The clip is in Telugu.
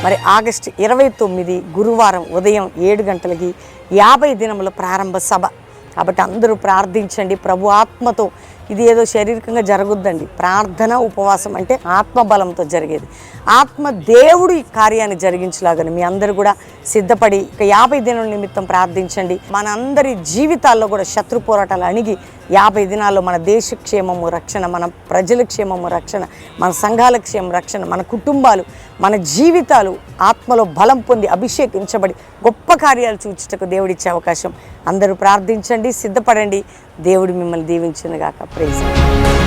మరి ఆగస్టు 29 గురువారం ఉదయం 7 గంటలకి 50 దినముల ప్రారంభ సభ. కాబట్టి అందరూ ప్రార్థించండి. ప్రభు ఆత్మతో, ఇది ఏదో శారీరకంగా జరగొద్దండి. ప్రార్థన ఉపవాసం అంటే ఆత్మబలంతో జరిగేది. ఆత్మ దేవుడు ఈ కార్యాన్ని జరిగించలాగని మీ అందరూ కూడా సిద్ధపడి 50 దినాల నిమిత్తం ప్రార్థించండి. మనందరి జీవితాల్లో కూడా శత్రు పోరాటాలు అణిగి 50 దినాల్లో మన దేశ క్షేమము రక్షణ, మన ప్రజల క్షేమము రక్షణ, మన సంఘాల క్షేమం రక్షణ, మన కుటుంబాలు, మన జీవితాలు ఆత్మలో బలం పొంది అభిషేకించబడి గొప్ప కార్యాలు చూచుటకు దేవుడిచ్చే అవకాశం. అందరూ ప్రార్థించండి, సిద్ధపడండి. దేవుడు మిమ్మల్ని దీవించునుగాక. ప్రైజ్.